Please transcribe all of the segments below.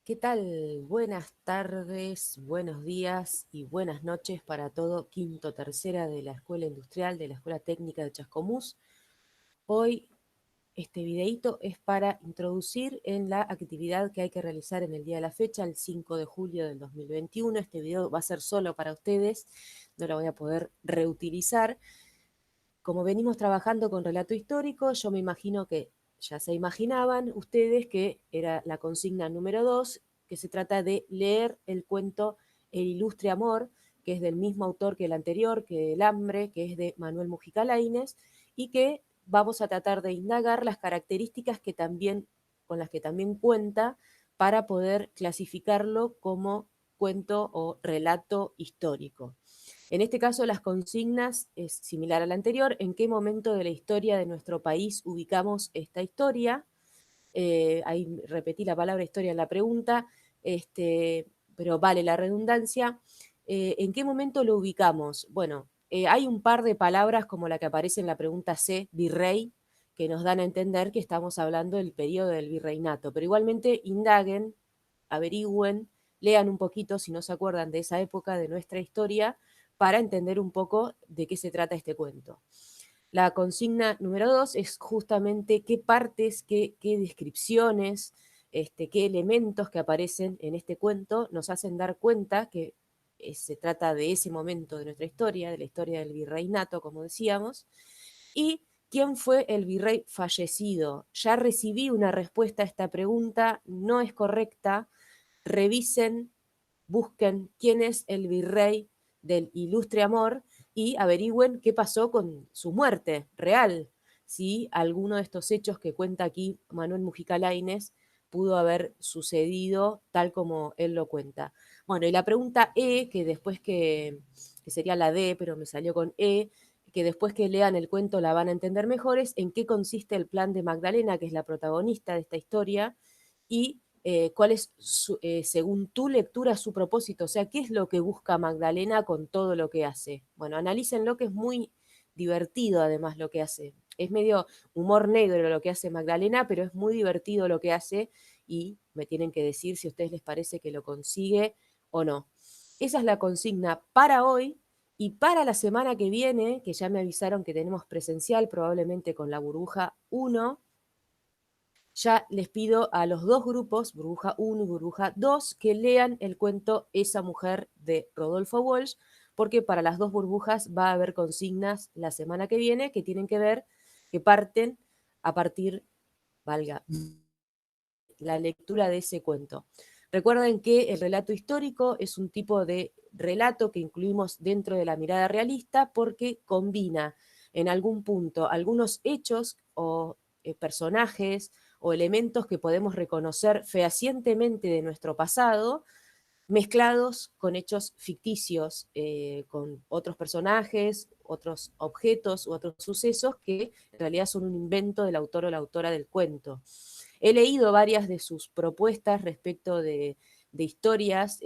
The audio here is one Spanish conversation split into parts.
¿Qué tal? Buenas tardes, buenos días y buenas noches para todo quinto tercera de la Escuela Industrial, de la Escuela Técnica de Chascomús. Hoy este videíto es para introducir en la actividad que hay que realizar en el día de la fecha, el 5 de julio del 2021. Este video va a ser solo para ustedes, no lo voy a poder reutilizar. Como venimos trabajando con relato histórico, yo me imagino que ya se imaginaban ustedes que era la consigna número 2, que se trata de leer el cuento El ilustre amor, que es del mismo autor que el anterior, que El hambre, que es de Manuel Mujica Lainez, y que vamos a tratar de indagar las características que también, con las que también cuenta para poder clasificarlo como cuento o relato histórico. En este caso, las consignas es similar a la anterior. ¿En qué momento de la historia de nuestro país ubicamos esta historia? Ahí repetí la palabra historia en la pregunta, pero vale la redundancia. ¿En qué momento lo ubicamos? Bueno, hay un par de palabras como la que aparece en la pregunta C, virrey, que nos dan a entender que estamos hablando del periodo del virreinato, pero igualmente indaguen, averigüen, lean un poquito si no se acuerdan de esa época de nuestra historia para entender un poco de qué se trata este cuento. La consigna número 2 es justamente qué partes, qué descripciones, qué elementos que aparecen en este cuento nos hacen dar cuenta que se trata de ese momento de nuestra historia, de la historia del virreinato, como decíamos, y quién fue el virrey fallecido. Ya recibí una respuesta a esta pregunta, no es correcta. Revisen, busquen quién es el virrey del ilustre amor y averigüen qué pasó con su muerte real, si alguno de estos hechos que cuenta aquí Manuel Mujica Lainez pudo haber sucedido tal como él lo cuenta. Bueno, y la pregunta E, que sería la D, pero me salió con E, que después que lean el cuento la van a entender mejor, es en qué consiste el plan de Magdalena, que es la protagonista de esta historia, y cuál es, según tu lectura, su propósito. O sea, ¿qué es lo que busca Magdalena con todo lo que hace? Bueno, analícenlo, que es muy divertido además lo que hace. Es medio humor negro lo que hace Magdalena, pero es muy divertido lo que hace y me tienen que decir si a ustedes les parece que lo consigue o no. Esa es la consigna para hoy. Y para la semana que viene, que ya me avisaron que tenemos presencial, probablemente con la burbuja 1, ya les pido a los dos grupos, burbuja 1 y burbuja 2, que lean el cuento Esa mujer de Rodolfo Walsh, porque para las dos burbujas va a haber consignas la semana que viene que tienen que ver, que parten a partir, valga, la lectura de ese cuento. Recuerden que el relato histórico es un tipo de relato que incluimos dentro de la mirada realista porque combina en algún punto algunos hechos o personajes o elementos que podemos reconocer fehacientemente de nuestro pasado, mezclados con hechos ficticios, con otros personajes, otros objetos u otros sucesos que en realidad son un invento del autor o la autora del cuento. He leído varias de sus propuestas respecto de historias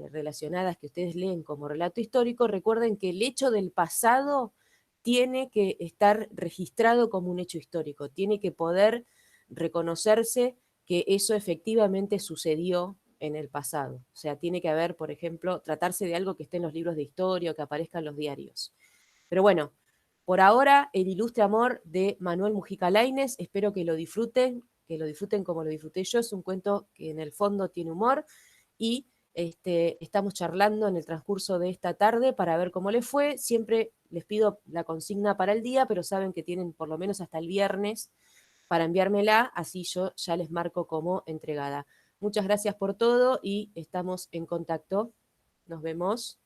relacionadas que ustedes leen como relato histórico. Recuerden que el hecho del pasado tiene que estar registrado como un hecho histórico, tiene que poder reconocerse que eso efectivamente sucedió en el pasado. O sea, tiene que haber, por ejemplo, tratarse de algo que esté en los libros de historia o que aparezca en los diarios. Pero bueno, por ahora, El ilustre amor de Manuel Mujica Lainez, espero que lo disfruten como lo disfruté yo. Es un cuento que en el fondo tiene humor y estamos charlando en el transcurso de esta tarde para ver cómo les fue. Siempre les pido la consigna para el día, pero saben que tienen por lo menos hasta el viernes para enviármela, así yo ya les marco como entregada. Muchas gracias por todo y estamos en contacto. Nos vemos.